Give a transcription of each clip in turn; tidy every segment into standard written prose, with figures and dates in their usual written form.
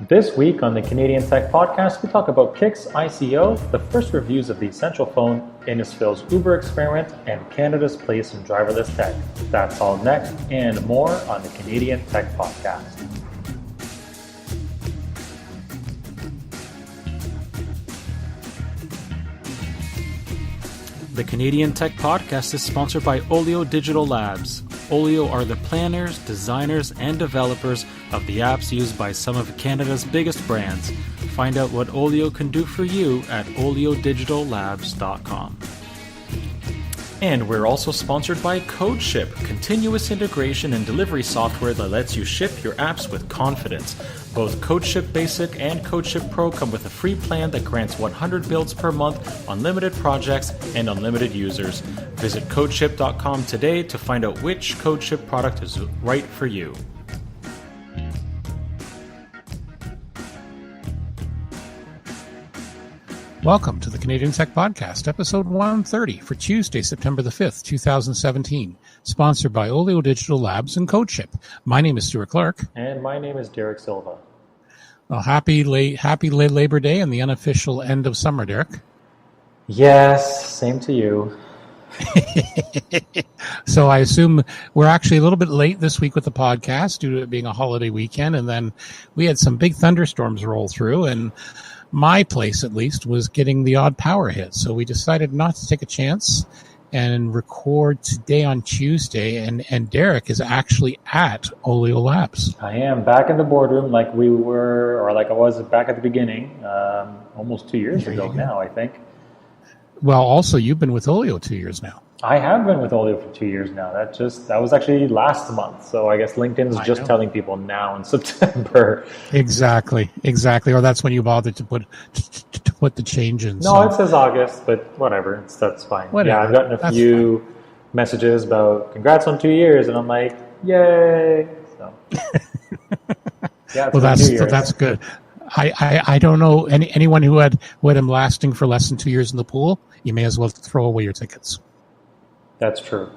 This week on the Canadian Tech Podcast, we talk about Kik's ICO, the first reviews of the Essential Phone, Innisfil's Uber experiment, and Canada's place in driverless tech. That's all next and more on the Canadian Tech Podcast. The Canadian Tech Podcast is sponsored by Olio Digital Labs. Olio are the planners, designers, and developers of the apps used by some of Canada's biggest brands. Find out what Olio can do for you at oliodigitallabs.com. And we're also sponsored by CodeShip, continuous integration and delivery software that lets you ship your apps with confidence. Both CodeShip Basic and CodeShip Pro come with a free plan that grants 100 builds per month, unlimited projects, and unlimited users. Visit codeship.com today to find out which CodeShip product is right for you. Welcome to the Canadian Tech Podcast, episode 130 for Tuesday, September the 5th, 2017, sponsored by Olio Digital Labs and CodeShip. My name is Stuart Clark. And my name is Derek Silva. Well, happy Labor Day and the unofficial end of summer, Derek. Yes, same to you. So I assume we're actually a little bit late this week with the podcast due to it being a holiday weekend, and then we had some big thunderstorms roll through, and my place, at least, was getting the odd power hit. So we decided not to take a chance and record today on Tuesday. And Derek is actually at Olio Labs. I am back in the boardroom like we were, or like I was back at the beginning, almost 2 years ago now, I think. Well, also, you've been with Olio 2 years now. I have been with Olio for 2 years now. That was actually last month. So I guess LinkedIn's just telling people now in September. Exactly. Or that's when you bothered to put the change in. No, it says August, but whatever. That's fine. Whatever. Yeah, I've gotten a few messages about congrats on 2 years, and I'm like, yay. So yeah, well, that's good. I don't know anyone who had him lasting for less than 2 years in the pool. You may as well throw away your tickets. That's true.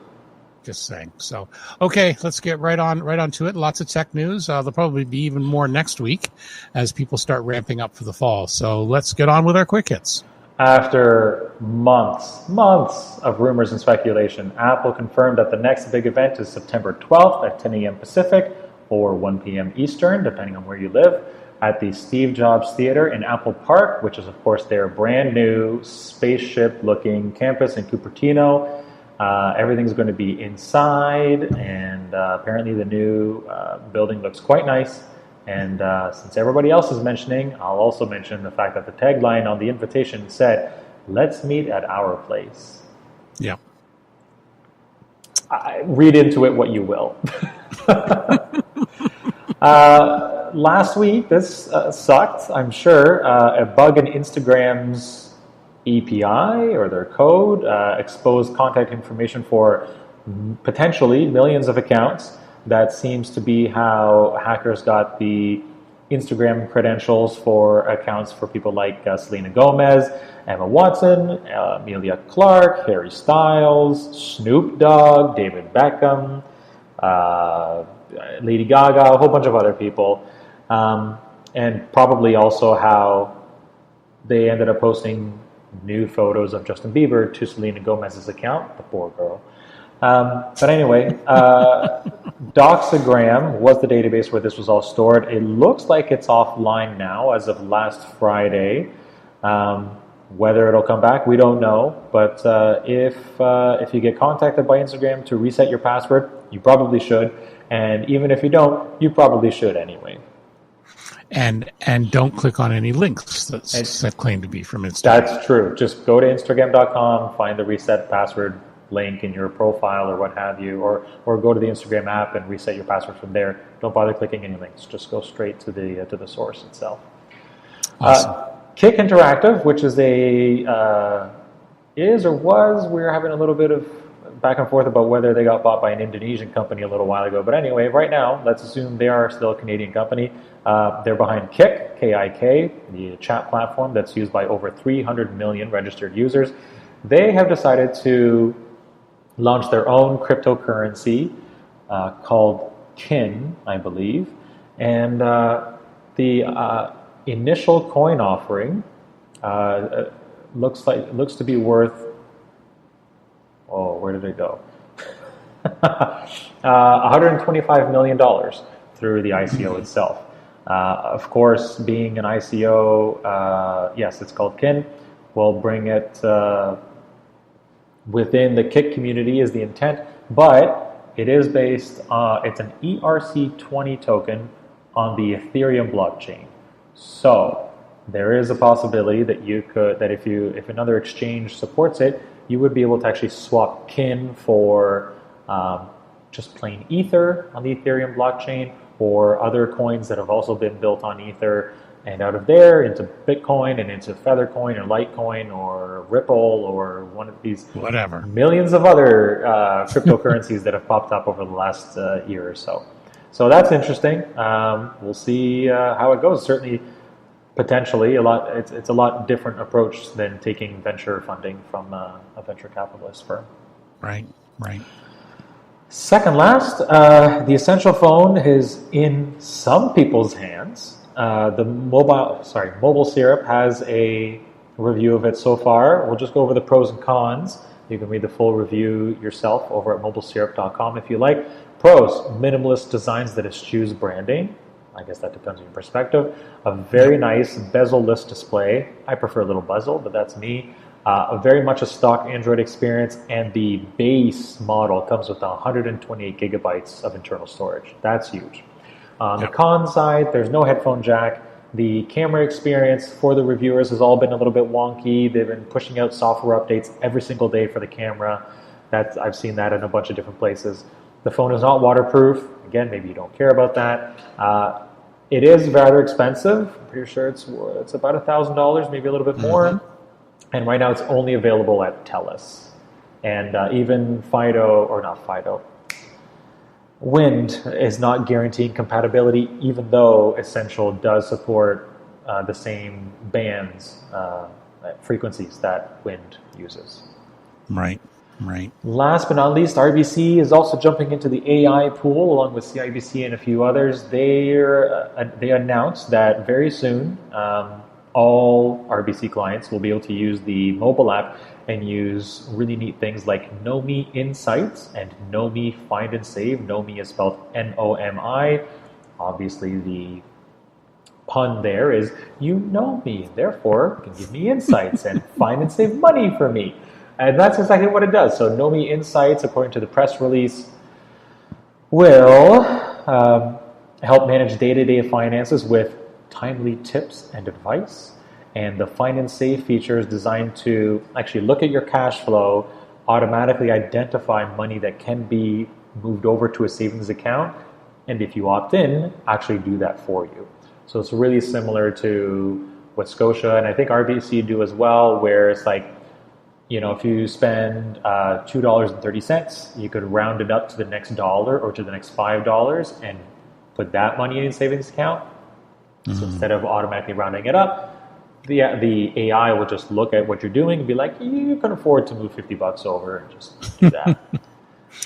Just saying. So, okay, let's get right on to it. Lots of tech news. There'll probably be even more next week as people start ramping up for the fall. So let's get on with our quick hits. After months of rumors and speculation, Apple confirmed that the next big event is September 12th at 10 a.m. Pacific or 1 p.m. Eastern, depending on where you live, at the Steve Jobs Theater in Apple Park, which is, of course, their brand new spaceship-looking campus in Cupertino. Everything's going to be inside, and apparently the new building looks quite nice. And since everybody else is mentioning, I'll also mention the fact that the tagline on the invitation said, "Let's meet at our place." Yeah. Read into it what you will. Last week, this sucked, I'm sure. A bug in Instagram's API or their code exposed contact information for potentially millions of accounts. That seems to be how hackers got the Instagram credentials for accounts for people like Selena Gomez, Emma Watson, Emilia Clarke, Harry Styles, Snoop Dogg, David Beckham, Lady Gaga, a whole bunch of other people, and probably also how they ended up posting new photos of Justin Bieber to Selena Gomez's account, the poor girl. But anyway, Doxagram was the database where this was all stored. It looks like it's offline now as of last Friday. Whether it'll come back, we don't know. But if you get contacted by Instagram to reset your password, you probably should. And even if you don't, you probably should anyway. And don't click on any links that claim to be from Instagram. That's true. Just go to Instagram.com, find the reset password link in your profile or what have you, or go to the Instagram app and reset your password from there. Don't bother clicking any links. Just go straight to the source itself. Awesome. Kick Interactive, which is we were having a little bit of back and forth about whether they got bought by an Indonesian company a little while ago. But anyway, right now, let's assume they are still a Canadian company. They're behind Kik, K-I-K, the chat platform that's used by over 300 million registered users. They have decided to launch their own cryptocurrency called KIN, I believe. And The initial coin offering looks to be worth. Oh, where did it go? $125 million through the ICO itself. Of course, being an ICO, yes, it's called KIN. We'll bring it within the KIC community is the intent, but it is based it's an ERC20 token on the Ethereum blockchain. So there is a possibility that if another exchange supports it, you would be able to actually swap KIN for just plain Ether on the Ethereum blockchain, or other coins that have also been built on Ether, and out of there into Bitcoin and into Feathercoin or Litecoin or Ripple or one of these millions of other cryptocurrencies that have popped up over the last year or so. So that's interesting. We'll see how it goes. Certainly, potentially, it's a lot different approach than taking venture funding from a venture capitalist firm. Right. Second last, the Essential phone is in some people's hands. The Mobile Syrup has a review of it so far. We'll just go over the pros and cons. You can read the full review yourself over at mobilesyrup.com if you like. Pros: minimalist designs that eschews branding. I guess that depends on your perspective. A very nice bezel-less display. I prefer a little bezel, but that's me. Very much a stock Android experience, and the base model comes with 128 gigabytes of internal storage. That's huge. On the con side, there's no headphone jack. The camera experience for the reviewers has all been a little bit wonky. They've been pushing out software updates every single day for the camera. I've seen that in a bunch of different places. The phone is not waterproof. Again, maybe you don't care about that. It is rather expensive. I'm pretty sure it's about $1,000, maybe a little bit more. Mm-hmm. And right now it's only available at TELUS. And even Wind is not guaranteeing compatibility, even though Essential does support the same bands, frequencies that Wind uses. Right. Last but not least, RBC is also jumping into the AI pool along with CIBC and a few others. They announced that very soon all RBC clients will be able to use the mobile app and use really neat things like Know Me Insights and Know Me Find and Save. Know Me is spelled N-O-M-I. Obviously, the pun there is you know me, therefore you can give me insights and find and save money for me. And that's exactly what it does. So Know Me Insights, according to the press release, will help manage day-to-day finances with timely tips and advice. And the Find and Save feature is designed to actually look at your cash flow, automatically identify money that can be moved over to a savings account, and if you opt in, actually do that for you. So it's really similar to what Scotia and I think RBC do as well, where it's like, if you spend $2.30, you could round it up to the next dollar or to the next $5 and put that money in a savings account. Mm-hmm. So instead of automatically rounding it up, the AI will just look at what you're doing and be like, you can afford to move $50 over and just do that.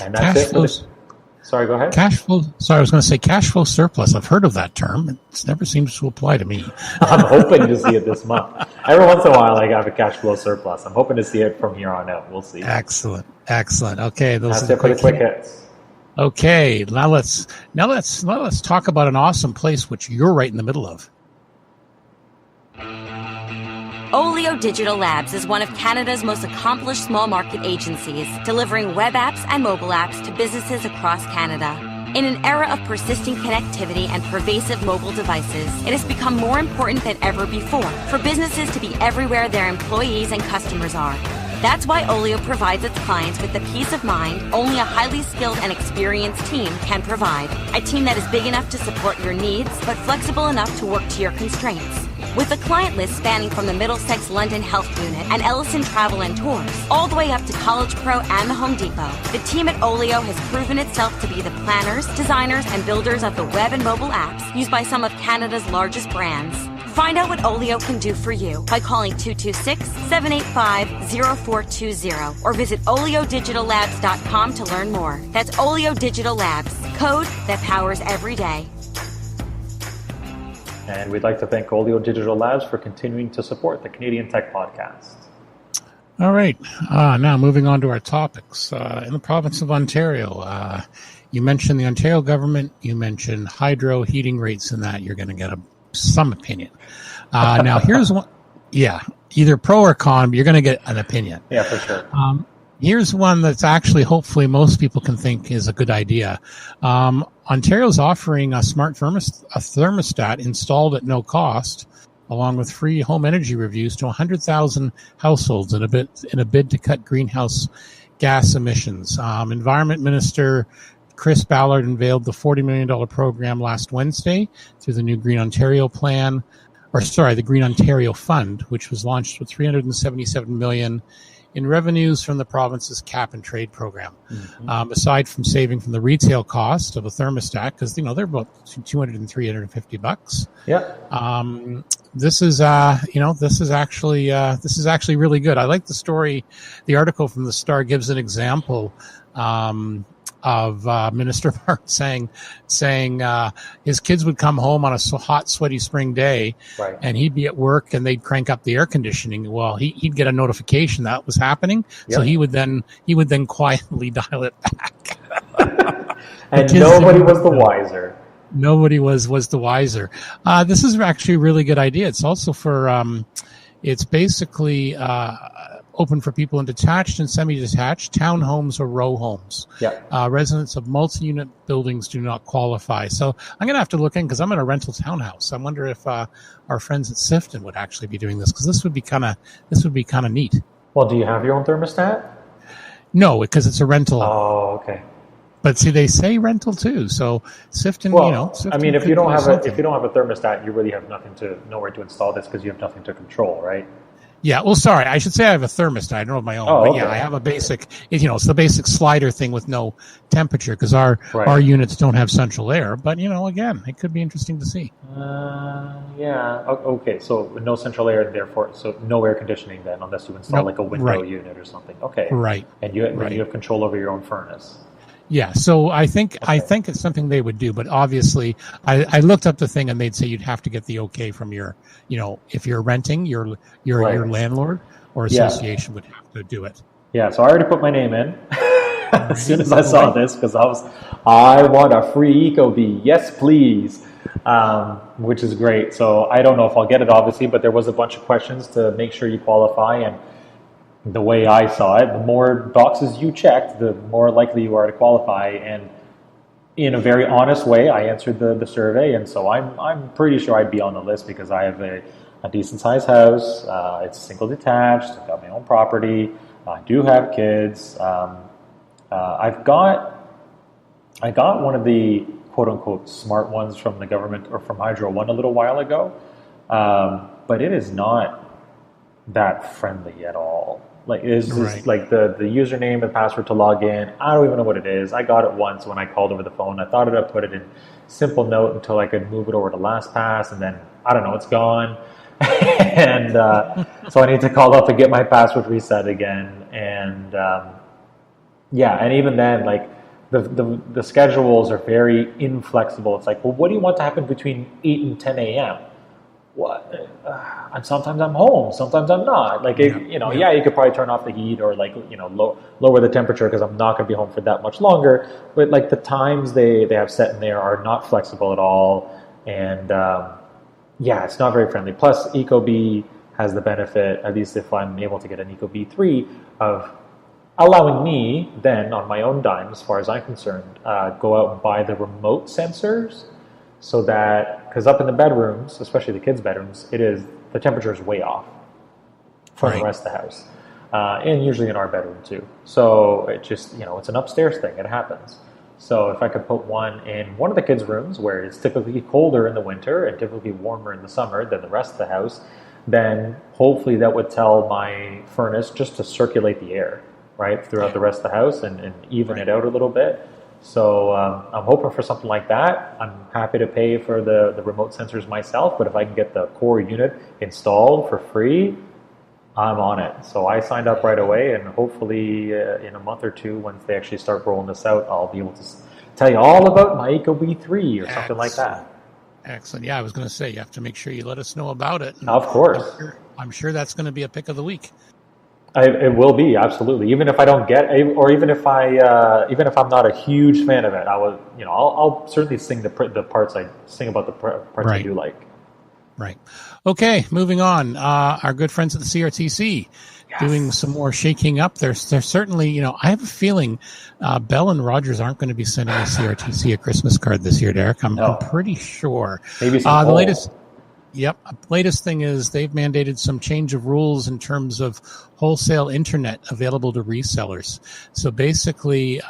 And that's it. Sorry, go ahead. Cash flow. Sorry, I was going to say cash flow surplus. I've heard of that term. It never seems to apply to me. I'm hoping to see it this month. Every once in a while, I have a cash flow surplus. I'm hoping to see it from here on out. We'll see. Excellent. Okay, that's it for the quick hits. Okay, now let's talk about an awesome place which you're right in the middle of. Olio Digital Labs is one of Canada's most accomplished small market agencies, delivering web apps and mobile apps to businesses across Canada. In an era of persisting connectivity and pervasive mobile devices, it has become more important than ever before for businesses to be everywhere their employees and customers are. That's why Olio provides its clients with the peace of mind only a highly skilled and experienced team can provide. A team that is big enough to support your needs, but flexible enough to work to your constraints. With a client list spanning from the Middlesex London Health Unit and Ellison Travel and Tours, all the way up to College Pro and the Home Depot, the team at Olio has proven itself to be the planners, designers, and builders of the web and mobile apps used by some of Canada's largest brands. Find out what Olio can do for you by calling 226-785-0420 or visit oliodigitallabs.com to learn more. That's Olio Digital Labs, code that powers every day. And we'd like to thank Oleo Digital Labs for continuing to support the Canadian Tech Podcast. All right. Now moving on to our topics. In the province of Ontario, you mentioned the Ontario government, you mentioned hydro heating rates and that. You're going to get some opinion. Now, here's one. Yeah, either pro or con, but you're going to get an opinion. Yeah, for sure. Here's one that's actually, hopefully, most people can think is a good idea. Ontario's offering a smart thermostat installed at no cost, along with free home energy reviews to 100,000 households in a bid to cut greenhouse gas emissions. Environment Minister Chris Ballard unveiled the $40 million program last Wednesday through the new Green Ontario plan, the Green Ontario Fund, which was launched with $377 million in revenues from the province's cap and trade program. Mm-hmm. Aside from saving from the retail cost of a thermostat, because they're about $200 and $350. Yeah. This is actually really good. I like the story. The article from the Star gives an example of Minister Mark saying his kids would come home on a hot, sweaty spring day, right, and he'd be at work and they'd crank up the air conditioning. Well, he'd get a notification that was happening, yep, so he would then quietly dial it back. And nobody was the wiser. Nobody was the wiser. This is actually a really good idea. It's also for it's basically open for people in detached and semi-detached townhomes or row homes. Yeah. Residents of multi-unit buildings do not qualify. So I'm going to have to look in, because I'm in a rental townhouse. I wonder if our friends at Sifton would actually be doing this, because this would be kind of neat. Well, do you have your own thermostat? No, because it's a rental. Oh, okay. But see, they say rental too. So Sifton, Sifton, I mean, if you don't have a thermostat, you really have nowhere to install this, because you have nothing to control, right? Yeah, well, sorry, I should say I have a thermostat. I don't have my own. Oh, but okay. Yeah, I have a basic, it's the basic slider thing with no temperature, because our units don't have central air. But, again, it could be interesting to see. Yeah. Okay, so no central air, and therefore, so no air conditioning then, unless you install like a window unit or something. Okay. Right. And you have control over your own furnace. Yeah, so I think it's something they would do, but obviously I looked up the thing and they'd say you'd have to get the okay from your, if you're renting, your landlord or association would have to do it. Yeah, so I already put my name in as soon as I saw this, because I want a free EcoBEEEEES, yes please, which is great. So I don't know if I'll get it, obviously, but there was a bunch of questions to make sure you qualify, and the way I saw it, the more boxes you checked, the more likely you are to qualify. And in a very honest way, I answered the survey, and so I'm pretty sure I'd be on the list, because I have a decent sized house. It's single detached. I've got my own property. I do have kids. I got one of the quote unquote smart ones from the government, or from Hydro One, a little while ago, but it is not that friendly at all. Like, it's just like the username and password to log in, I don't even know what it is. I got it once when I called over the phone. I thought I'd put it in Simple Note until I could move it over to LastPass, and then I don't know, it's gone. And so I need to call up and get my password reset again. And and even then, like, the schedules are very inflexible. It's like, well, what do you want to happen between 8 and 10 a.m.? What? Sometimes I'm home, sometimes I'm not. Like, you could probably turn off the heat, or like, lower the temperature, because I'm not going to be home for that much longer. But like, the times they have set in there are not flexible at all, and it's not very friendly. Plus, EcoBEEEEEES has the benefit, at least if I'm able to get an EcoBEEEEEEES 3, of allowing me then, on my own dime, as far as I'm concerned, go out and buy the remote sensors. So that, because up in the bedrooms, especially the kids' bedrooms, the temperature is way off from the rest of the house, and usually in our bedroom too. So it just, it's an upstairs thing. It happens. So if I could put one in one of the kids' rooms, where it's typically colder in the winter and typically warmer in the summer than the rest of the house, then hopefully that would tell my furnace just to circulate the air throughout the rest of the house and even it out a little bit. So I'm hoping for something like that. I'm happy to pay for the remote sensors myself, but if I can get the core unit installed for free, I'm on it. So I signed up right away, and hopefully in a month or two, once they actually start rolling this out, I'll be able to tell you all about my EcoBEEEEEES 3 or something like that. Excellent. Yeah, I was going to say, you have to make sure you let us know about it. And Of course. I'm sure that's going to be a pick of the week. It will be, absolutely. Even if I don't get, or even if I'm not a huge fan of it, I'll certainly sing the parts I sing about the parts I do like. Right. Okay, moving on. Our good friends at the CRTC doing some more shaking up. There's certainly, I have a feeling Bell and Rogers aren't going to be sending the CRTC a Christmas card this year, Derek. I'm pretty sure. Maybe some the latest. Yep. Latest thing is they've mandated some change of rules in terms of wholesale internet available to resellers. So basically,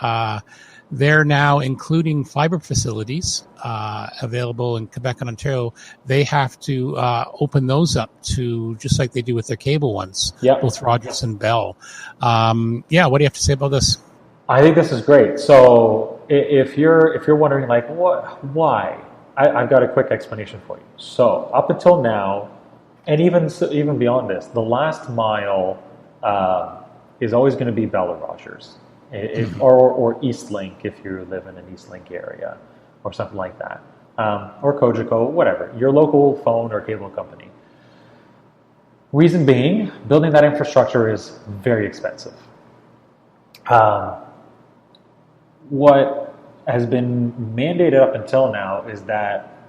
they're now including fiber facilities available in Quebec and Ontario. They have to open those up to just like they do with their cable ones, both Rogers and Bell. What do you have to say about this? I think this is great. So if you're wondering, like, why? I've got a quick explanation for you. So up until now, and even beyond this, the last mile is always going to be Bell or Rogers, or Eastlink if you live in an Eastlink area, or something like that, or Cogeco, whatever, your local phone or cable company. Reason being, building that infrastructure is very expensive. What has been mandated up until now is that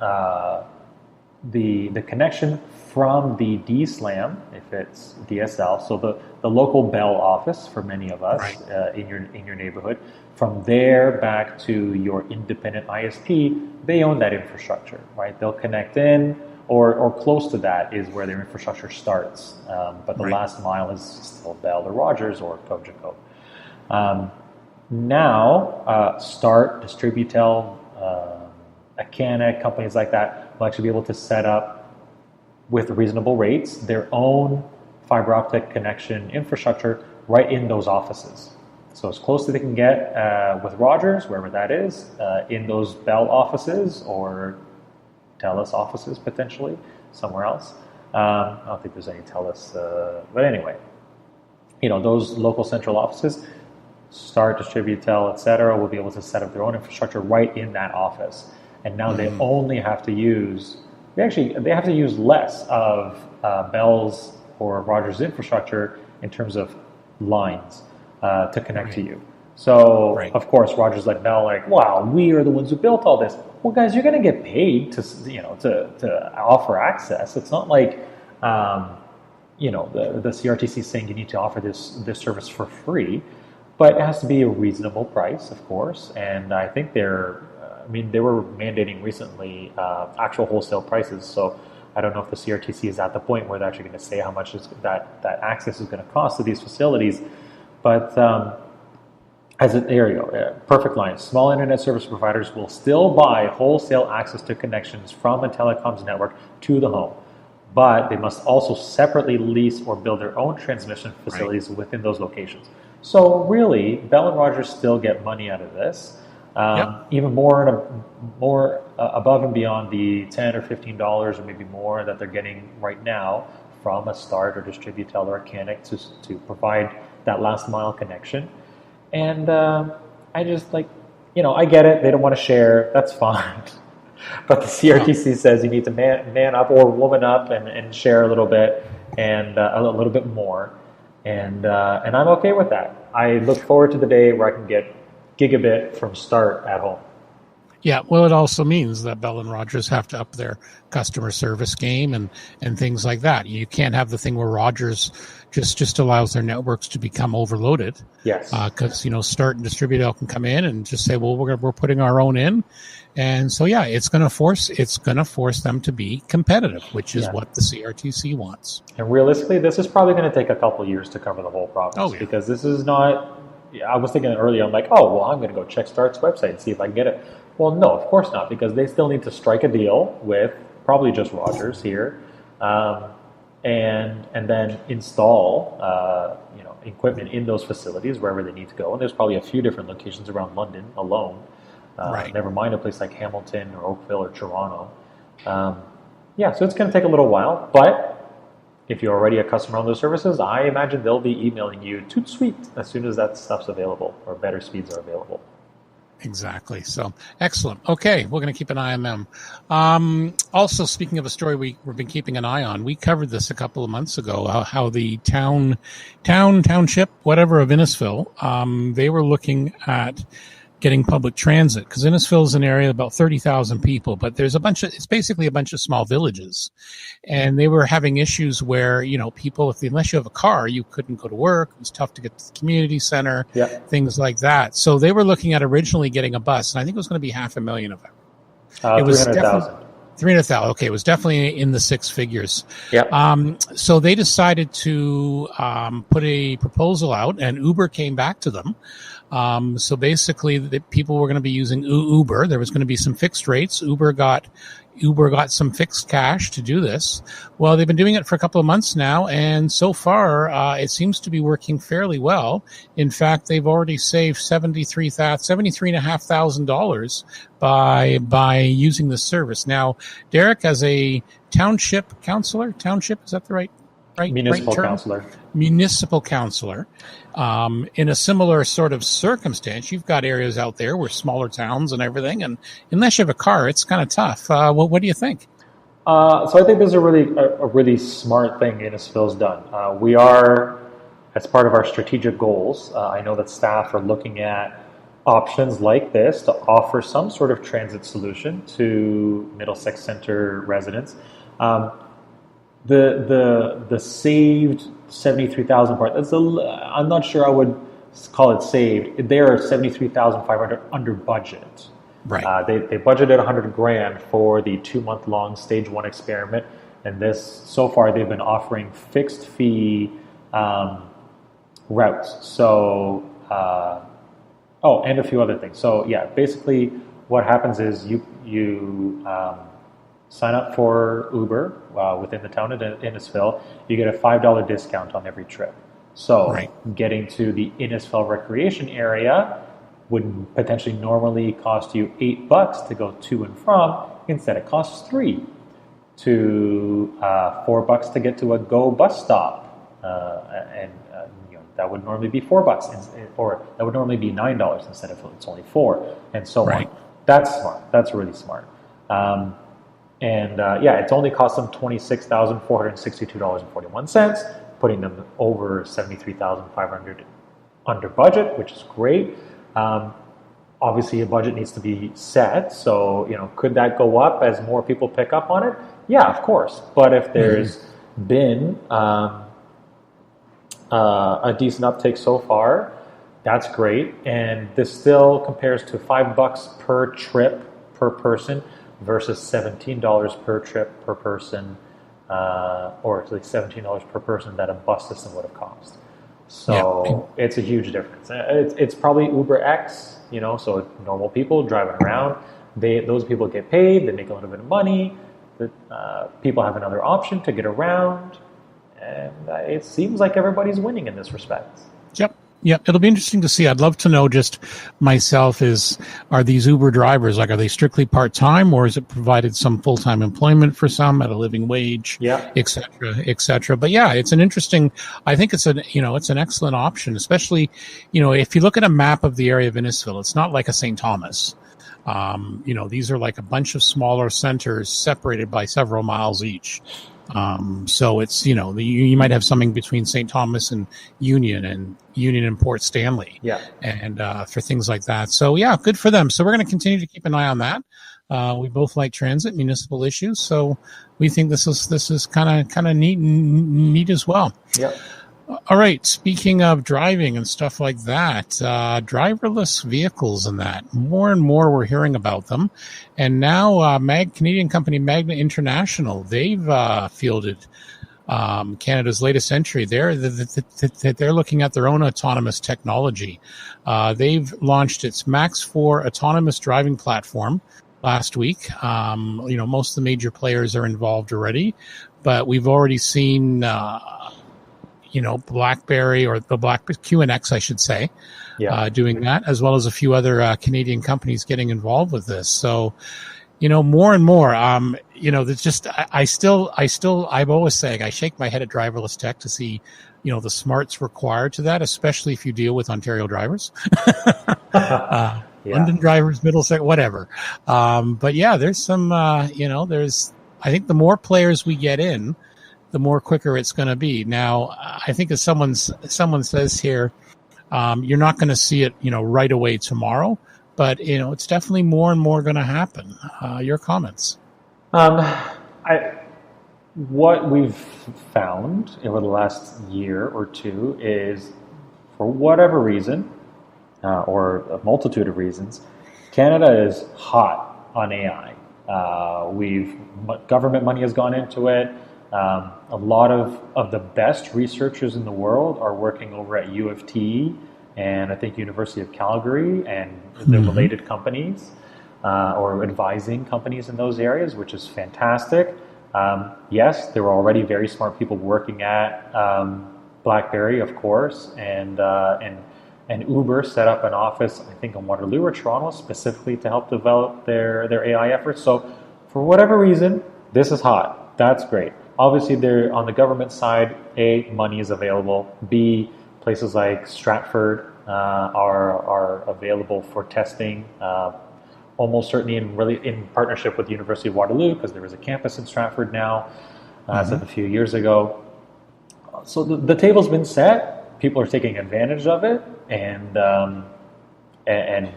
the connection from the DSLAM, if it's DSL, so the local Bell office for many of us in your neighborhood, from there back to your independent ISP, they own that infrastructure, right? They'll connect in, or close to that is where their infrastructure starts. But the last mile is still Bell or Rogers or Cogeco. Now, Start, Distributel, Acana, companies like that will actually be able to set up with reasonable rates their own fiber optic connection infrastructure right in those offices. So as close as they can get with Rogers, wherever that is, in those Bell offices or TELUS offices potentially, somewhere else. I don't think there's any TELUS, but anyway, those local central offices, Start, Distributel, etc., will be able to set up their own infrastructure right in that office. And now they only have to use, they have to use less of Bell's or Rogers' infrastructure in terms of lines to connect to you. So, of course, Rogers like Bell, wow, we are the ones who built all this. Well, guys, you're going to get paid to offer access. It's not like, the CRTC is saying you need to offer this service for free. But it has to be a reasonable price, of course, and I think they were mandating recently actual wholesale prices, so I don't know if the CRTC is at the point where they're actually going to say how much that access is going to cost to these facilities, but there you go, perfect line. Small internet service providers will still buy wholesale access to connections from a telecoms network to the home, but they must also separately lease or build their own transmission facilities within those locations. So really, Bell and Rogers still get money out of this, even more above and beyond the $10 or $15 or maybe more that they're getting right now from a Start or Distributel or a Canic to provide that last mile connection. And I just I get it. They don't want to share. That's fine. But the CRTC says you need to man up or woman up and share a little bit and a little bit more. And I'm okay with that. I look forward to the day where I can get gigabit from Start at home. Yeah, well, it also means that Bell and Rogers have to up their customer service game and things like that. You can't have the thing where Rogers just allows their networks to become overloaded. Yes. Because, Start and Distributel can come in and just say, well, we're putting our own in. And so, it's going to force them to be competitive, which is what the CRTC wants. And realistically, this is probably going to take a couple of years to cover the whole province because this is not. I was thinking earlier, I'm like, I'm going to go check Start's website and see if I can get it. Well, no, of course not, because they still need to strike a deal with probably just Rogers here, and then install equipment in those facilities wherever they need to go. And there's probably a few different locations around London alone. Never mind a place like Hamilton or Oakville or Toronto. So it's going to take a little while, but if you're already a customer on those services, I imagine they'll be emailing you toot sweet as soon as that stuff's available or better speeds are available. Exactly. So excellent. Okay, we're going to keep an eye on them. Also, speaking of a story we've been keeping an eye on, we covered this a couple of months ago. How the township, whatever of Innisfil, they were looking at getting public transit, because Innisfil is an area of about 30,000 people, but it's basically a bunch of small villages. And they were having issues where, people, unless you have a car, you couldn't go to work. It was tough to get to the community center, things like that. So they were looking at originally getting a bus, and I think it was going to be 500,000 of it. It was 300,000. 300,000. Okay, it was definitely in the six figures. So they decided to put a proposal out, and Uber came back to them. So basically, the people were going to be using Uber. There was going to be some fixed rates. Uber got some fixed cash to do this. Well, they've been doing it for a couple of months now, and so far, it seems to be working fairly well. In fact, they've already saved $73,500 by using the service. Now, Derek, as a township councillor, is that the right municipal term? Municipal councillor. In a similar sort of circumstance, you've got areas out there where smaller towns and everything, and unless you have a car, it's kind of tough. What do you think? So I think this is a really smart thing Innisfil's done. We are, as part of our strategic goals, I know that staff are looking at options like this to offer some sort of transit solution to Middlesex Centre residents. The saved 73,000 part, I'm not sure I would call it saved. They are 73,500 under budget. Right. They budgeted $100,000 for the 2-month-long stage 1 experiment, and so far they've been offering fixed fee routes. So, and a few other things. So yeah, basically what happens is you sign up for Uber within the town of Innisfil, you get a $5 discount on every trip. So getting to the Innisfil recreation area would potentially normally cost you $8 to go to and from. Instead, it costs $3 to $4 to get to a Go bus stop, and that would normally be $4, or that would normally be $9 instead of it's only $4, and so on. That's smart. That's really smart. It's only cost them $26,462.41, putting them over $73,500 under budget, which is great. Obviously, a budget needs to be set. So, could that go up as more people pick up on it? Yeah, of course. But if there's been a decent uptake so far, that's great. And this still compares to $5 per trip per person versus $17 per trip per person, or at least $17 per person that a bus system would have cost. So it's a huge difference. It's probably Uber X, so normal people driving around, those people get paid, they make a little bit of money, people have another option to get around, and it seems like everybody's winning in this respect. Yep, it'll be interesting to see. I'd love to know just myself are these Uber drivers, are they strictly part-time, or is it provided some full-time employment for some at a living wage, et cetera. But yeah, it's I think it's an excellent option, especially, if you look at a map of the area of Innisfil, it's not like a St. Thomas. These are like a bunch of smaller centers separated by several miles each. So it's, you might have something between St. Thomas and Union and Port Stanley. And for things like that. So yeah, good for them. So we're going to continue to keep an eye on that. We both like transit, municipal issues. So we think this is kind of neat as well. All right. Speaking of driving and stuff like that, driverless vehicles and that, more and more we're hearing about them. And now Canadian company Magna International, they've fielded Canada's latest entry. They're looking at their own autonomous technology. They've launched its Max 4 autonomous driving platform last week. Most of the major players are involved already, but we've already seen BlackBerry, or the BlackBerry QNX, I should say, doing that, as well as a few other Canadian companies getting involved with this. So, more and more, there's just, I'm always saying, I shake my head at driverless tech to see, the smarts required to that, especially if you deal with Ontario drivers. Yeah. London drivers, Middlesex, whatever. But yeah, there's some, there's, I think the more players we get in, the more quicker it's going to be. Now, I think as someone says here, you're not going to see it, right away tomorrow, but, it's definitely more and more going to happen. Your comments? What we've found over the last year or two is, for whatever reason, or a multitude of reasons, Canada is hot on AI. Government money has gone into it. A lot of the best researchers in the world are working over at U of T and I think University of Calgary and the related companies, or advising companies in those areas, which is fantastic. Yes, there were already very smart people working at BlackBerry, of course, and Uber set up an office, I think, in Waterloo or Toronto, specifically to help develop their AI efforts. So, for whatever reason, this is hot. That's great. Obviously, there on the government side, A, money is available. B, places like Stratford are available for testing. Almost certainly in partnership with the University of Waterloo, because there is a campus in Stratford now, as of a few years ago. So the table's been set. People are taking advantage of it, and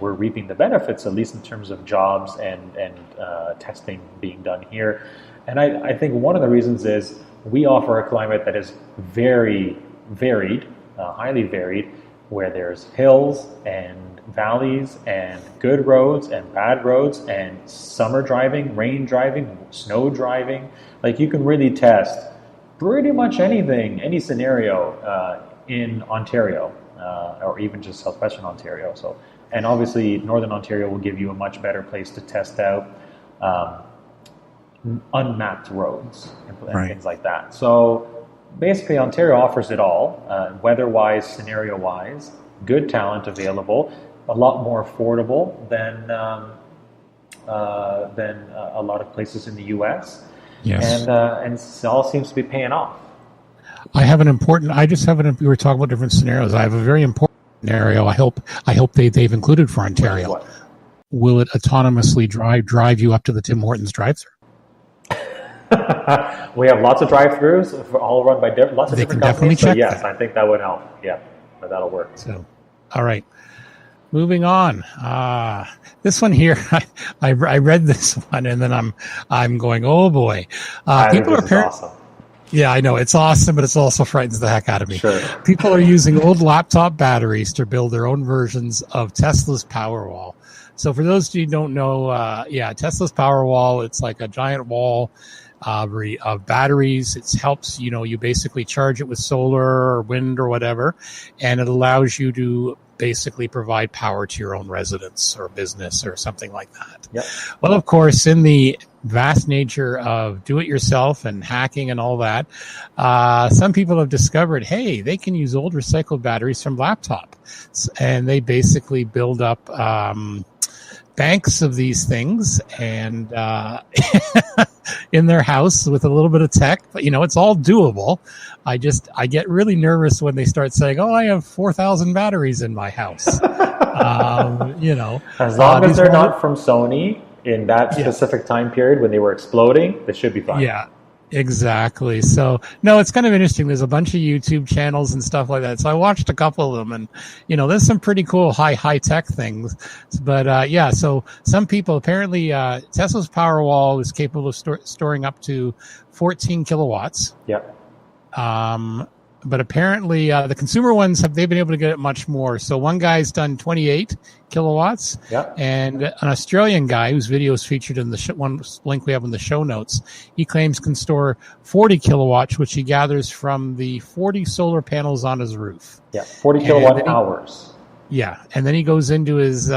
we're reaping the benefits, at least in terms of jobs and testing being done here. And I think one of the reasons is we offer a climate that is very varied, highly varied, where there's hills and valleys and good roads and bad roads and summer driving, rain driving, snow driving. Like, you can really test pretty much anything, any scenario in Ontario, or even just southwestern Ontario. So, and obviously Northern Ontario will give you a much better place to test out unmapped roads and things like that. So basically Ontario offers it all, weather-wise, scenario-wise, good talent available, a lot more affordable than a lot of places in the U.S. Yes. And it all seems to be paying off. We were talking about different scenarios. I have a very important scenario. I hope they've included for Ontario. What? Will it autonomously drive you up to the Tim Hortons drive-thru? We have lots of drive-thrus, all run by lots of different companies. So yes, I think that would help. Yeah, but that'll work. So, all right. Moving on. This one here, I read this one and then I'm going, oh boy. People are awesome. Yeah, I know it's awesome, but it also frightens the heck out of me. Sure. People are using old laptop batteries to build their own versions of Tesla's Powerwall. So for those of you who don't know, Tesla's Powerwall, it's like a giant wall of batteries. It helps, you basically charge it with solar or wind or whatever, and it allows you to basically provide power to your own residence or business or something like that. Yep. Well, of course, in the vast nature of do-it-yourself and hacking and all that, some people have discovered, hey, they can use old recycled batteries from laptops, and they basically build up banks of these things and in their house with a little bit of tech, but it's all doable. I get really nervous when they start saying, oh, I have 4,000 batteries in my house. As long as they're not from Sony in that specific time period when they were exploding, they should be fine. Yeah, exactly. So, no, it's kind of interesting. There's a bunch of YouTube channels and stuff like that. So I watched a couple of them, and, there's some pretty cool high-tech things. But, so some people, apparently, Tesla's Powerwall is capable of storing up to 14 kilowatts. Yep. But apparently the consumer ones they've been able to get it much more. So one guy's done 28 kilowatts, and an Australian guy whose video is featured in the one link we have in the show notes, he claims can store 40 kilowatts, which he gathers from the 40 solar panels on his roof. Yeah, 40 kilowatt hours. Yeah, and then he goes into his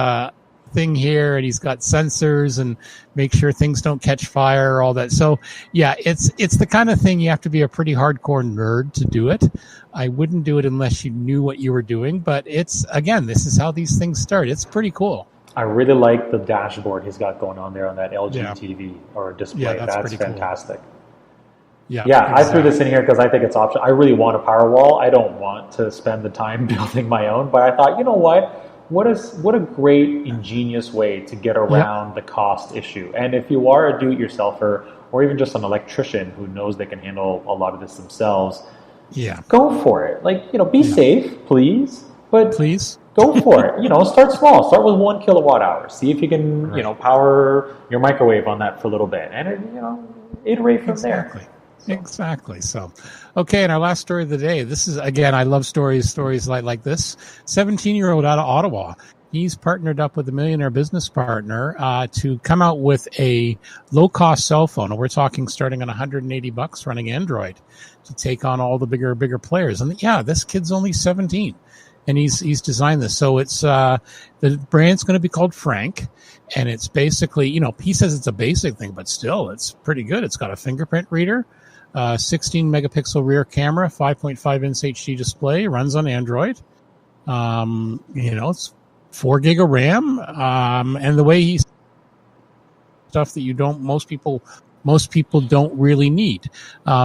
thing here, and he's got sensors and make sure things don't catch fire, all that. So yeah, it's the kind of thing you have to be a pretty hardcore nerd to do it. I wouldn't do it unless you knew what you were doing, but this is how these things start. It's pretty cool. I really like the dashboard he's got going on there on that LG TV or display. Yeah, that's fantastic. Cool. Yeah, exactly. I threw this in here because I think it's optional. I really want a Powerwall. I don't want to spend the time building my own, but I thought, you know what? what a great, ingenious way to get around the cost issue. And if you are a do-it-yourselfer or even just an electrician who knows they can handle a lot of this themselves, go for it. Like, be safe, please, but go for it. Start small. Start with 1 kilowatt hour. See if you can, power your microwave on that for a little bit, and iterate from there. Exactly. So, okay. And our last story of the day. This is, again, I love stories like this. 17-year-old out of Ottawa. He's partnered up with a millionaire business partner to come out with a low-cost cell phone. And we're talking starting on $180 running Android to take on all the bigger players. And this kid's only 17. And he's designed this. So it's the brand's going to be called Frank. And it's basically, he says it's a basic thing, but still, it's pretty good. It's got a fingerprint reader, 16 megapixel rear camera, 5.5 inch HD display, runs on Android. It's 4 gig of RAM. And the way he's stuff that most people don't really need.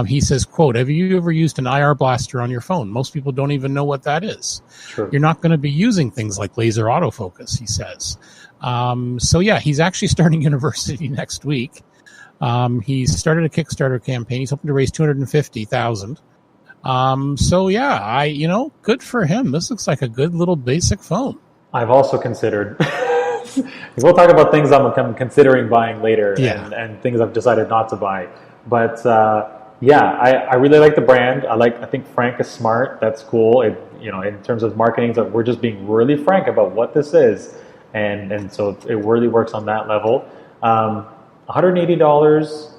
He says, quote, have you ever used an IR blaster on your phone? Most people don't even know what that is. True. You're not going to be using things like laser autofocus, he says. He's actually starting university next week. He's started a Kickstarter campaign. He's hoping to raise $250,000. Good for him. This looks like a good little basic phone. I've also considered, we'll talk about things I'm considering buying later and things I've decided not to buy. But I really like the brand. I think Frank is smart. That's cool. In terms of marketing, so we're just being really frank about what this is. And so it really works on that level. $180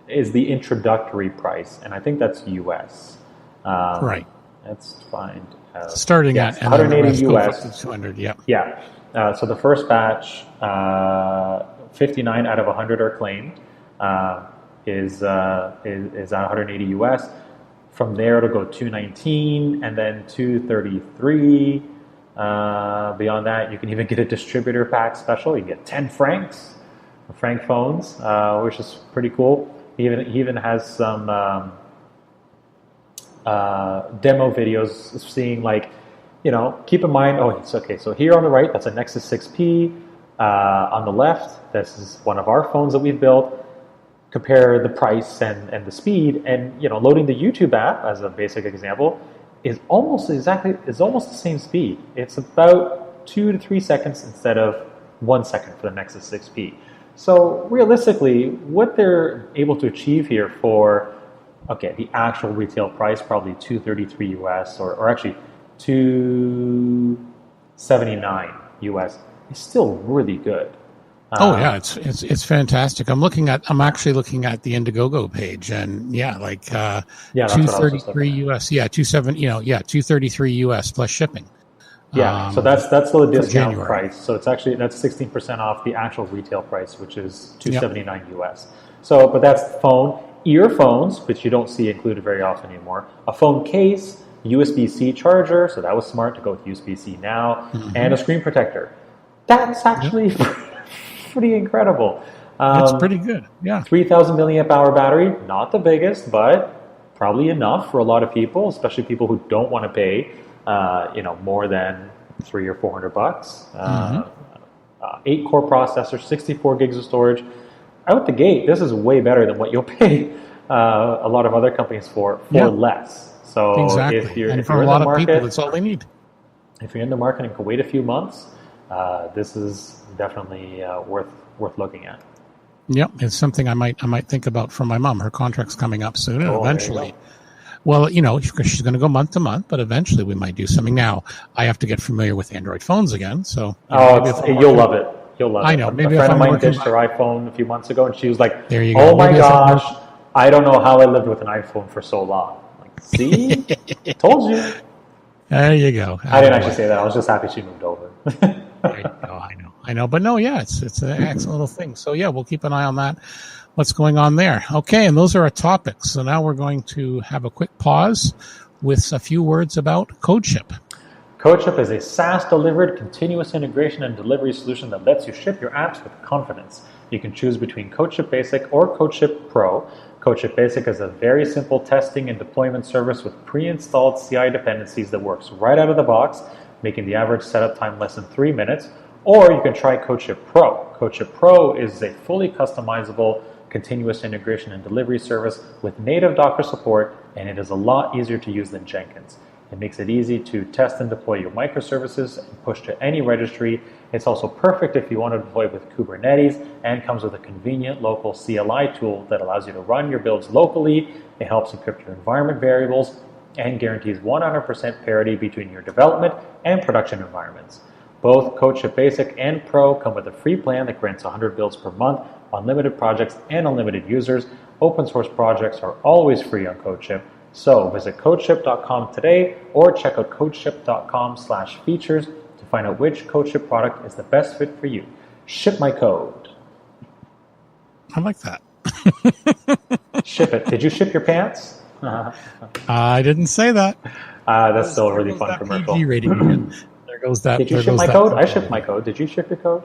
is the introductory price, and I think that's US. Right. Let's find. Starting at 180 US. 200. So the first batch, 59 out of 100 are claimed, is at 180 US. From there, it'll go 219 and then 233. Beyond that, you can even get a distributor pack special. You get 10 francs, Frank phones, which is pretty cool. He even has some demo videos seeing keep in mind, so here on the right, that's a Nexus 6P. On the left, this is one of our phones that we've built. Compare the price and the speed, and loading the YouTube app as a basic example is almost the same speed. It's about 2 to 3 seconds instead of 1 second for the Nexus 6P. So realistically, what they're able to achieve here for the actual retail price, probably $233 US or actually $279 US, is still really good. It's fantastic. I'm actually looking at the Indiegogo page, and $233 US, $233 US plus shipping. So that's still a discount price. So it's actually, that's 16% off the actual retail price, which is $279 US. So, but that's phone, earphones, which you don't see included very often anymore, a phone case, USB-C charger, so that was smart to go with USB-C now, and a screen protector. That's actually pretty incredible. That's pretty good. 3,000 milliamp hour battery, not the biggest, but probably enough for a lot of people, especially people who don't want to pay more than $300 or $400. 8-core processor, 64 gigs of storage. Out the gate, this is way better than what you'll pay a lot of other companies for less. So if you're in the market, people, that's all they need. If you're in the market and can wait a few months, this is definitely worth looking at. Yep, it's something I might think about for my mom. Her contract's coming up soon, and eventually. Well, she's going to go month to month, but eventually we might do something. Now, I have to get familiar with Android phones again. So, you'll love it. You'll love it. I know. Maybe a friend of mine ditched her iPhone a few months ago, and she was like, "There you go. Oh my gosh, I don't know how I lived with an iPhone for so long." I'm like, see, told you. There you go. I didn't actually say that. I was just happy she moved over. I know, but no, it's an excellent little thing. So we'll keep an eye on that. What's going on there? Okay, and those are our topics. So now we're going to have a quick pause with a few words about CodeShip. CodeShip is a SaaS-delivered continuous integration and delivery solution that lets you ship your apps with confidence. You can choose between CodeShip Basic or CodeShip Pro. CodeShip Basic is a very simple testing and deployment service with pre-installed CI dependencies that works right out of the box. making the average setup time less than 3 minutes. Or you can try CodeShip Pro. CodeShip Pro is a fully customizable continuous integration and delivery service with native Docker support, and it is a lot easier to use than Jenkins. It makes it easy to test and deploy your microservices and push to any registry. It's also perfect if you want to deploy with Kubernetes, and comes with a convenient local CLI tool that allows you to run your builds locally. It helps encrypt your environment variables and guarantees 100% parity between your development and production environments. Both CodeShip Basic and Pro come with a free plan that grants 100 builds per month, unlimited projects, and unlimited users. Open source projects are always free on CodeShip. So visit codeship.com today or check out codeship.com/features to find out which CodeShip product is the best fit for you. Ship my code. I like that. Ship it. Did you ship your pants? I didn't say that. That's still a really fun commercial. PG rating again. There goes that. Did you ship my code? I shipped my code. Did you ship your code?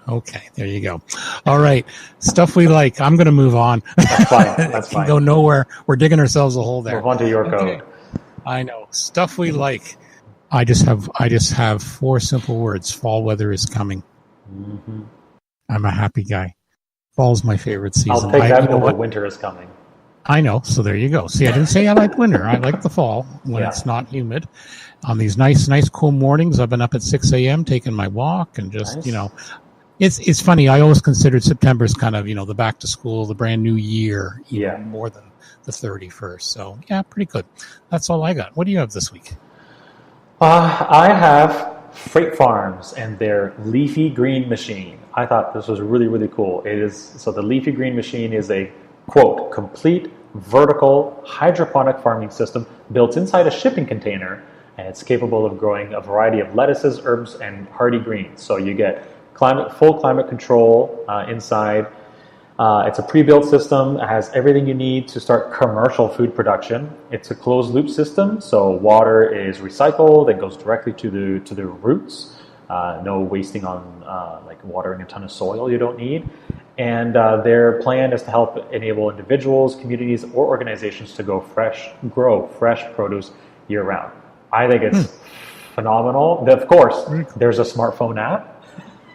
Okay, there you go. All right, stuff we like. I'm going to move on. That's fine. That's fine. Go nowhere. We're digging ourselves a hole there. Move on to your code. I know stuff we like. I just have 4 simple words. Fall weather is coming. Mm-hmm. I'm a happy guy. Fall's my favorite season. I'll take that over winter is coming. I know. So there you go. See, I didn't say I like winter. I like the fall when it's not humid. On these nice cool mornings, I've been up at 6 a.m. taking my walk and just, nice. It's funny. I always considered September as kind of, the back to school, the brand new year, more than the 31st. So, yeah, pretty good. That's all I got. What do you have this week? I have Freight Farms and their leafy green machine. I thought this was really, really cool. The leafy green machine is a, quote, complete vertical hydroponic farming system built inside a shipping container, and it's capable of growing a variety of lettuces, herbs, and hardy greens. So you get full climate control inside. It's a pre-built system. It has everything you need to start commercial food production. It's a closed-loop system, so water is recycled and goes directly to the roots. No wasting on like watering a ton of soil you don't need. And their plan is to help enable individuals, communities, or organizations to grow fresh produce year-round. I think it's phenomenal. Of course, there's a smartphone app.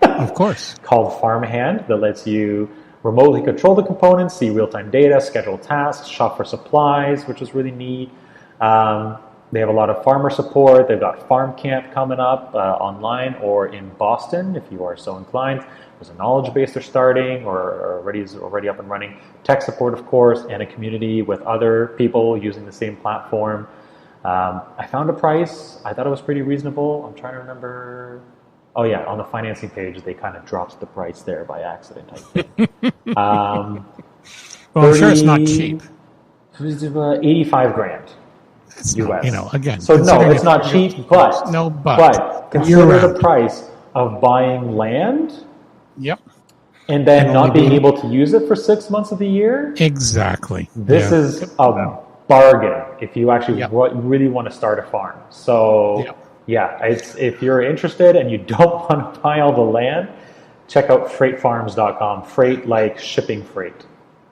Of course. Called Farmhand that lets you remotely control the components, see real-time data, schedule tasks, shop for supplies, which is really neat. They have a lot of farmer support. They've got Farm Camp coming up online or in Boston, if you are so inclined. There's a knowledge base they're starting or already up and running. Tech support, of course, and a community with other people using the same platform. I found a price. I thought it was pretty reasonable. I'm trying to remember. Oh, yeah, on the financing page, they kind of dropped the price there by accident, I think. Well, I'm sure it's not cheap. 85 grand It's US. Not, again. So, no, it's not cheap, but consider the price of buying land. Yep. And then not being able to use it for 6 months of the year. Exactly. This is a bargain if you actually really want to start a farm. So, if you're interested and you don't want to buy all the land, check out freightfarms.com. Freight like shipping freight.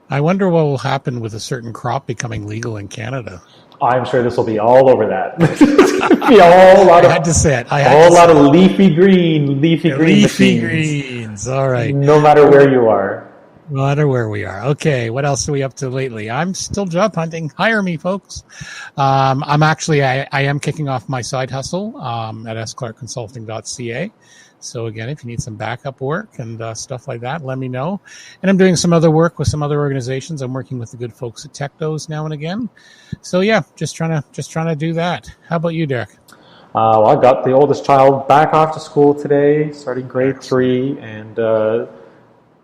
I wonder what will happen with a certain crop becoming legal in Canada. I'm sure this will be all over that. Be a whole lot of, I had to say it. A lot of leafy green machines. Greens. All right. No matter where you are. No matter where we are. Okay. What else are we up to lately? I'm still job hunting. Hire me, folks. I am kicking off my side hustle at sclarkconsulting.ca. So again, if you need some backup work and stuff like that, let me know. And I'm doing some other work with some other organizations. I'm working with the good folks at Techdos now and again. So yeah, just trying to do that. How about you, Derek? Well, I got the oldest child back off to school today, starting grade 3, and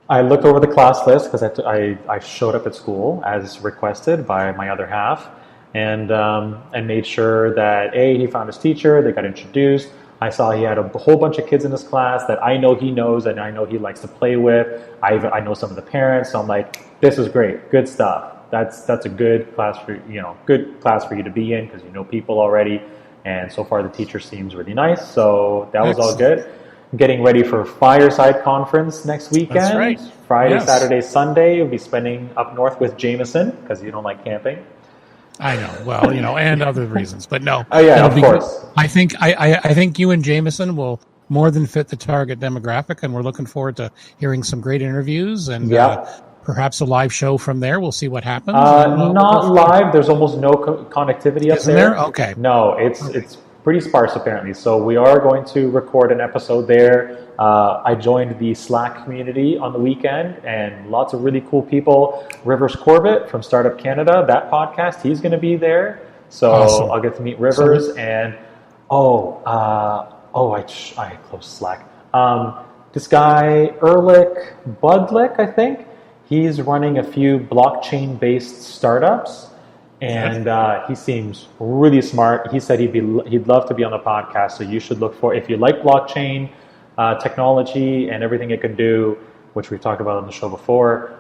I looked over the class list because I showed up at school as requested by my other half, and made sure that he found his teacher. They got introduced. I saw he had a whole bunch of kids in his class that I know he knows and I know he likes to play with. I know some of the parents, so I'm like, this is great, good stuff. That's a good class for you to be in because you know people already. And so far the teacher seems really nice, so that was all good. Getting ready for Fireside Conference next weekend. That's right. Friday, Saturday, Sunday. We'll be spending up north with Jameson because you don't like camping. I know. Well, and other reasons, but no. Oh yeah, of it'll be course. good. I think you and Jameson will more than fit the target demographic, and we're looking forward to hearing some great interviews and perhaps a live show from there. We'll see what happens. Not live. There's almost no connectivity up there. Okay. No, it's pretty sparse apparently. So we are going to record an episode there. I joined the Slack community on the weekend, and lots of really cool people. Rivers Corbett from Startup Canada, that podcast, he's going to be there. So awesome. I'll get to meet Rivers. And I closed Slack. This guy Erlich Budlick, I think, he's running a few blockchain-based startups. And he seems really smart. He said he'd love to be on the podcast. So you should look for, if you like blockchain technology and everything it can do, which we've talked about on the show before.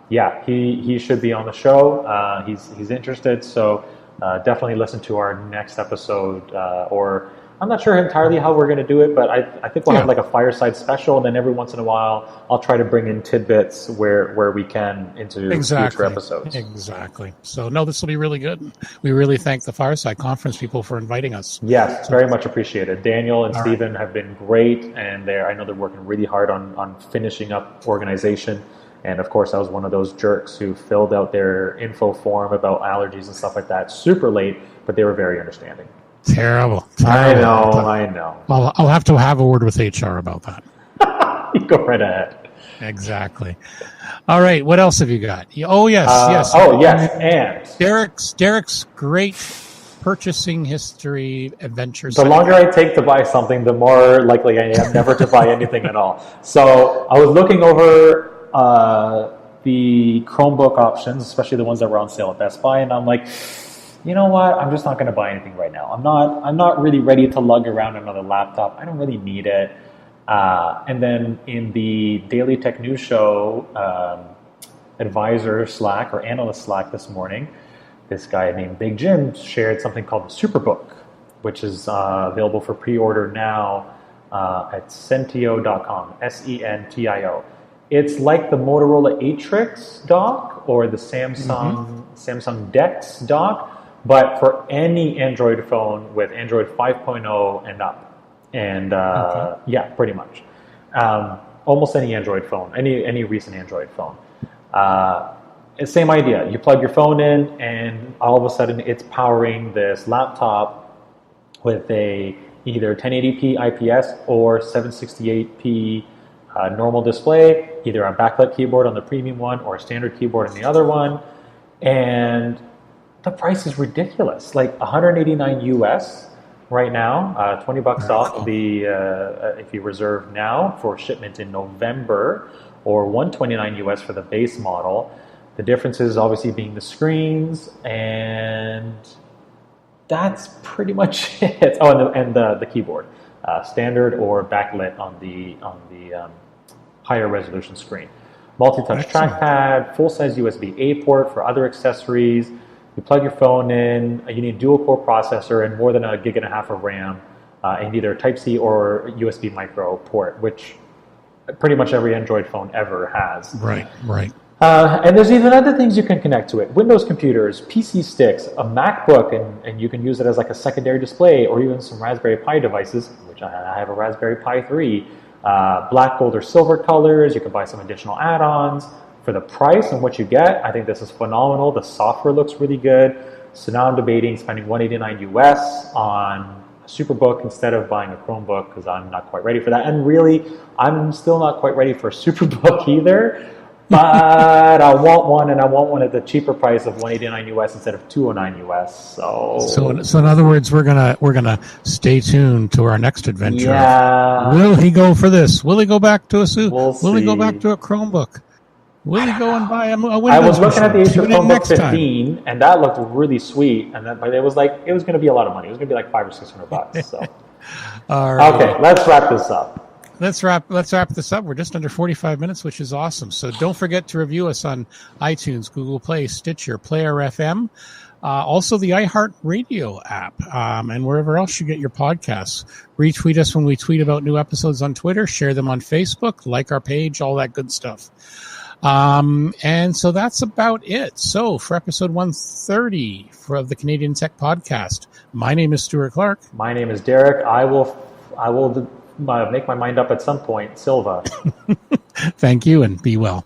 He should be on the show. He's interested. So definitely listen to our next episode. Or I'm not sure entirely how we're going to do it, but I think we'll have like a fireside special, and then every once in a while I'll try to bring in tidbits where we can into future episodes. Exactly. So no, this will be really good. We really thank the Fireside Conference people for inviting us. Yes, very much appreciated. Daniel and Stephen have been great, and I know they're working really hard on finishing up organization. And of course, I was one of those jerks who filled out their info form about allergies and stuff like that super late, but they were very understanding. Terrible. I know. Well, I'll have to have a word with HR about that. You go right ahead. Exactly. All right. What else have you got? Yes. And Derek's great purchasing history adventures. The longer I take to buy something, the more likely I am never to buy anything at all. So I was looking over the Chromebook options, especially the ones that were on sale at Best Buy, and I'm like, you know what? I'm just not going to buy anything right now. I'm not really ready to lug around another laptop. I don't really need it. And then in the Daily Tech News Show advisor Slack or analyst Slack this morning, this guy named Big Jim shared something called the Superbook, which is available for pre-order now at Sentio.com, Sentio. It's like the Motorola Atrix dock or the Samsung Dex dock, but for any Android phone with Android 5.0 and up. And pretty much. Almost any Android phone, any recent Android phone. Same idea. You plug your phone in, and all of a sudden it's powering this laptop with a either 1080p IPS or 768p normal display, either a backlit keyboard on the premium one or a standard keyboard on the other one. And the price is ridiculous, like $189 US right now, $20 off the if you reserve now for shipment in November, or $129 US for the base model. The difference is obviously being the screens, and that's pretty much it. Oh, and the keyboard, standard or backlit on the higher resolution screen. Multi-touch trackpad, full-size USB-A port for other accessories. You plug your phone in, you need dual-core processor and more than 1.5 gigs of RAM, and either Type-C or USB micro port, which pretty much every Android phone ever has. Right. And there's even other things you can connect to it. Windows computers, PC sticks, a MacBook, and you can use it as like a secondary display, or even some Raspberry Pi devices, which I have a Raspberry Pi 3. Black, gold, or silver colors. You can buy some additional add-ons. For the price and what you get, I think this is phenomenal. The software looks really good. So now I'm debating spending $189 US on a Superbook instead of buying a Chromebook, because I'm not quite ready for that. And really, I'm still not quite ready for a Superbook either. But I want one, and I want one at the cheaper price of $189 US instead of $209 US. So in other words, we're gonna stay tuned to our next adventure. Yeah. Will he go for this? Will he go back to a suit? Will he go back to a Chromebook? Will he go and buy a Windows? I was looking at the Acer Chromebook 15, and that looked really sweet. But it was going to be a lot of money. It was going to be like $500 or $600. So, all right. Okay, let's wrap this up. Let's wrap this up. We're just under 45 minutes, which is awesome. So don't forget to review us on iTunes, Google Play, Stitcher, Player FM, also the iHeartRadio app, and wherever else you get your podcasts. Retweet us when we tweet about new episodes on Twitter. Share them on Facebook. Like our page. All that good stuff. And so that's about it. So for episode 130 of the Canadian Tech Podcast, my name is Stuart Clark. My name is Derek. I will make my mind up at some point. Silva. Thank you, and be well.